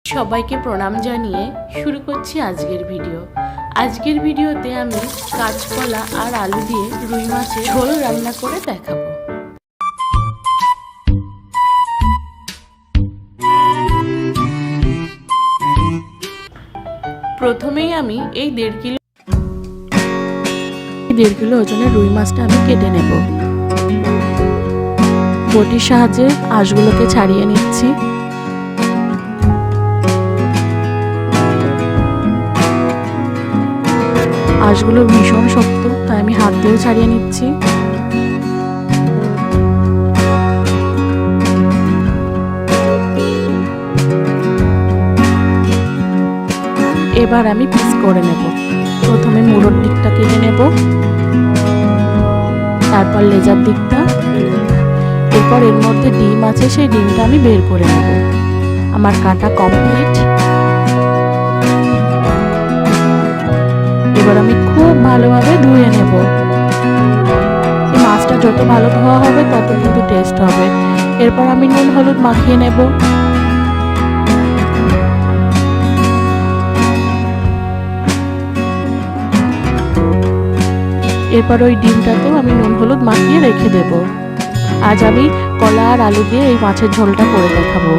সবাইকে প্রণাম জানিয়ে শুরু করছি আজকের ভিডিও। আজকের ভিডিওতে আমি কাঁচকলা আর আলু দিয়ে রুই মাছের ঝোল রান্না করে দেখাবো। প্রথমেই আমি এই 1.5 কিলো ওজনের রুই মাছটা আমি কেটে নেব। বটির সাহায্যে আঁশগুলোকে ছাড়িয়ে নিচ্ছি। আঁশগুলো ভীষণ শক্ত, তাই আমি হাত দিয়েও ছাড়িয়ে নিচ্ছি। এবার আমি পিস করে নেব। প্রথমে মুড়োর দিকটা কেটে নেব, তারপর লেজার দিকটা, এরপর এর মধ্যে ডিম আছে, সেই ডিমটা আমি বের করে নেব। আমার কাটা কমপ্লিট। এবার আমি খুব ভালোভাবে ধুয়ে নেব। মাছটা যত ভালো ধোয়া হবে তত কিন্তু টেস্ট হবে। এরপর আমি নুন হলুদ মাখিয়ে নেব। এরপর ওই ডিমটাতেও আমি নুন হলুদ মাখিয়ে রেখে দেব। আজ আমি কলা আর আলু দিয়ে এই মাছের ঝোলটা করে দেখাবো।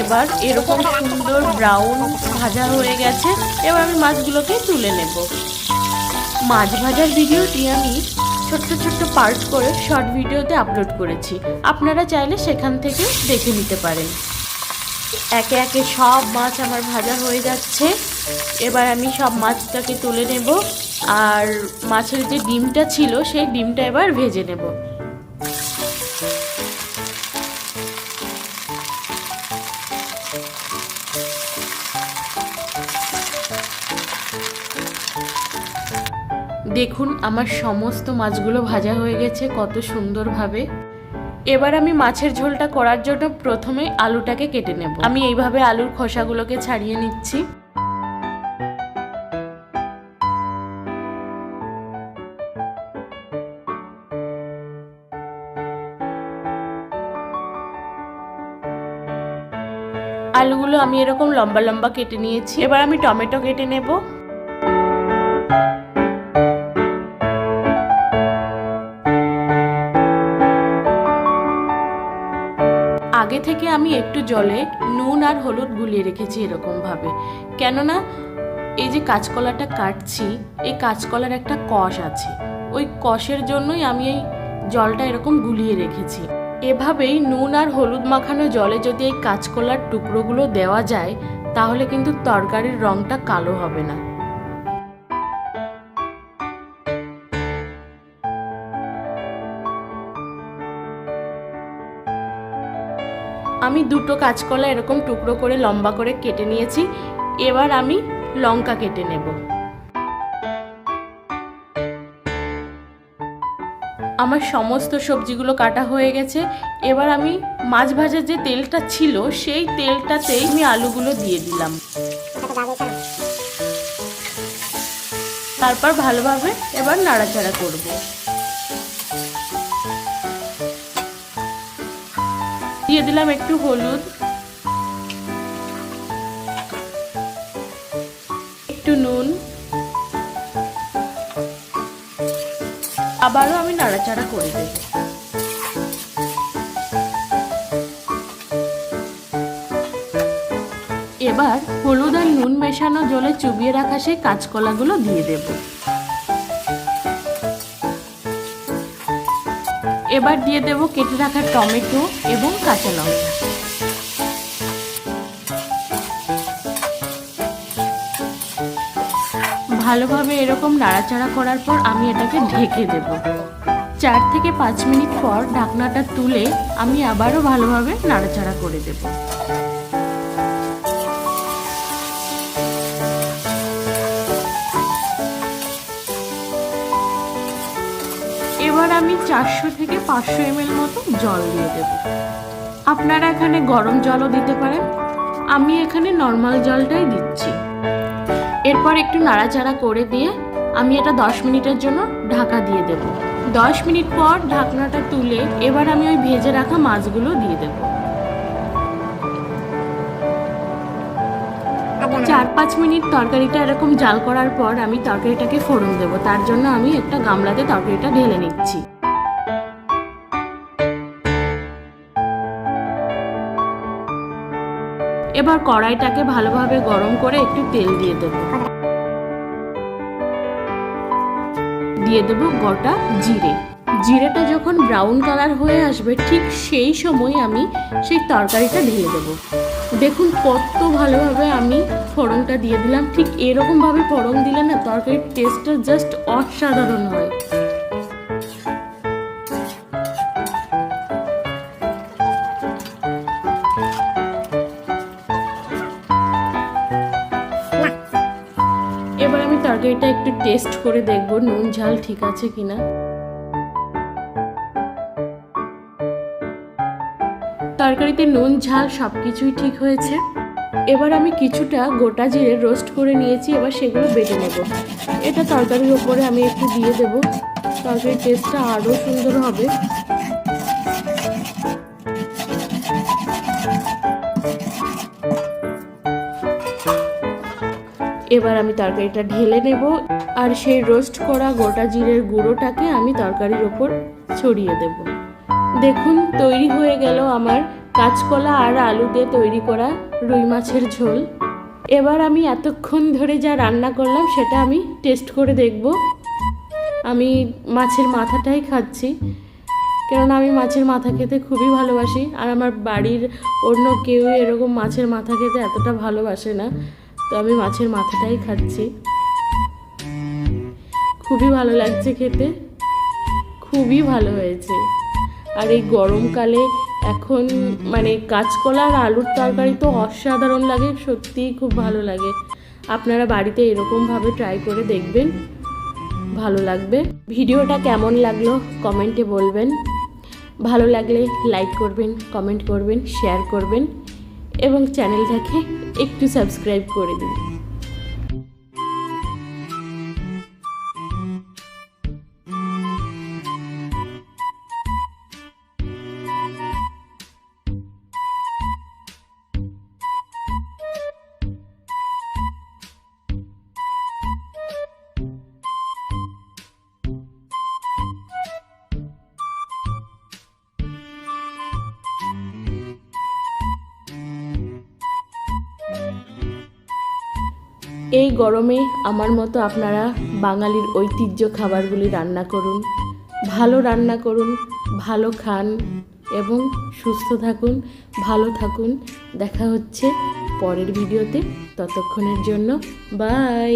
এবার এরকম সুন্দর ব্রাউন ভাজা হয়ে গেছে। এবার আমি মাছগুলোকে তুলে নেব। মাছ ভাজার ভিডিওটি আমি ছোট্ট ছোট্ট পার্ট করে শর্ট ভিডিওতে আপলোড করেছি, আপনারা চাইলে সেখান থেকে দেখে নিতে পারেন। একে একে সব মাছ আমার ভাজা হয়ে যাচ্ছে। এবার আমি সব মাছটাকে তুলে নেব, আর মাছের যে ডিমটা ছিল সেই ডিমটা এবার ভেজে নেব। দেখুন আমার সমস্ত মাছগুলো ভাজা হয়ে গেছে কত সুন্দরভাবে। এবার আমি মাছের ঝোলটা করার জন্য প্রথমে আলুটাকে কেটে নেব। আমি এইভাবে আলুর খোসাগুলোকে ছাড়িয়ে নিচ্ছি। আলুগুলো আমি এরকম লম্বা লম্বা কেটে নিয়েছি। এবার আমি টমেটো কেটে নেব। আগে থেকে আমি একটু জলে নুন আর হলুদ গুলিয়ে রেখেছি এরকম ভাবে, কেননা এই যে কাঁচকলাটা কাটছি, এই কাঁচকলার একটা কষ আছে, ওই কষের জন্যই আমি এই জলটা এরকম গুলিয়ে রেখেছি। এভাবেই নুন আর হলুদ মাখানো জলে যদি এই কাঁচকলার টুকরোগুলো দেওয়া যায়, তাহলে কিন্তু তরকারির রংটা কালো হবে না। আমি দুটো কাঁচকলা এরকম টুকরো করে লম্বা করে কেটে নিয়েছি। এবার আমি লঙ্কা কেটে নেব। আমার সমস্ত সবজিগুলো কাটা হয়ে গেছে। এবার আমি মাছ ভাজার যে তেলটা ছিল সেই তেলটাতেই আমি আলুগুলো দিয়ে দিলাম। তারপর ভালোভাবে এবার নাড়াচাড়া করব। দিয়ে দিলাম একটু হলুদ, একটু নুন, আবারও আমি নাড়াচাড়া করে দেব। এবার হলুদ আর নুন মেশানো জলে চুবিয়ে রাখা সেই কাঁচকলাগুলো দিয়ে দেব। এবার দিয়ে দেব কেটে রাখা টমেটো এবং কাঁচা লঙ্কা। ভালোভাবে এরকম নাড়াচাড়া করার পর আমি এটাকে ঢেকে দেব। 4 থেকে 5 মিনিট পর ঢাকনাটা তুলে আমি আবারও ভালোভাবে নাড়াচাড়া করে দেব। আমি 400 থেকে 500 ml মতো জল দিয়ে দেব। আপনারা এখানে গরম জলও দিতে পারেন, আমি এখানে নর্মাল জলটাই দিচ্ছি। এরপর একটু নাড়াচাড়া করে দিয়ে আমি এটা 10 মিনিটের জন্য ঢাকা দিয়ে দেব। 10 মিনিট পর ঢাকনাটা তুলে এবার আমি ওই ভেজে রাখা মাছগুলো দিয়ে দেব। 4-5 মিনিট তরকারিটা এরকম জাল করার পর আমি তরকারিটাকে ফোড়ন দেব। তার জন্য আমি একটা গামলাতে তরকারিটা ঢেলে নিচ্ছি। এবার কড়াইটাকে ভালোভাবে গরম করে একটু তেল দিয়ে দেব। দিয়ে দেব গোটা জিরে। জিরেটা যখন ব্রাউন কালার হয়ে আসবে ঠিক সেই সময় আমি সেই তরকারিটা ঢেলে দেব। দেখুন কত ভালোভাবে আমি ফোড়নটা দিয়ে দিলাম। ঠিক এরকমভাবে ফোড়ন দিলে না তরকারির টেস্টটা জাস্ট অসাধারণ হয়। এবার আমি তরকারিটা একটু টেস্ট করে দেখব নুন ঝাল ঠিক আছে কিনা। তরকারিতে নুন ঝাল সবকিছুই ঠিক হয়েছে। এবার আমি কিছুটা গোটা জিরে রোস্ট করে নিয়েছি, এবার সেগুলো বেটে নেব। এটা তরকারির ওপরে আমি একটু দিয়ে দেব, তরকারির টেস্টটা আরও সুন্দর হবে। এবার আমি তরকারিটা ঢেলে নেব আর সেই রোস্ট করা গোটা জিরের গুঁড়োটাকে আমি তরকারির ওপর ছড়িয়ে দেব। দেখুন তৈরি হয়ে গেল আমার কাঁচকলা আর আলু দিয়ে তৈরি করা রুই মাছের ঝোল। এবার আমি এতক্ষণ ধরে যা রান্না করলাম সেটা আমি টেস্ট করে দেখব। আমি মাছের মাথাটাই খাচ্ছি, কেননা আমি মাছের মাথা খেতে খুবই ভালোবাসি। আর আমার বাড়ির অন্য কেউ এরকম মাছের মাথা খেতে এতটা ভালোবাসে না, তো আমি মাছের মাথাটাই খাচ্ছি। খুবই ভালো লাগছে খেতে, খুবই ভালো হয়েছে। আর এই গরমকালে এখন মানে কাঁচকলা আর আলুর তরকারি তো অসাধারণ লাগে, সত্যিই খুব ভালো লাগে। আপনারা বাড়িতে এরকমভাবে ট্রাই করে দেখবেন, ভালো লাগবে। ভিডিওটা কেমন লাগলো কমেন্টে বলবেন। ভালো লাগলে লাইক করবেন, কমেন্ট করবেন, শেয়ার করবেন এবং চ্যানেলটাকে একটু সাবস্ক্রাইব করে দিন। এই গরমে আমার মতো আপনারা বাঙালির ঐতিহ্য খাবারগুলি রান্না করুন, ভালো রান্না করুন, ভালো খান এবং সুস্থ থাকুন, ভালো থাকুন। দেখা হচ্ছে পরের ভিডিওতে, ততক্ষণের জন্য বাই।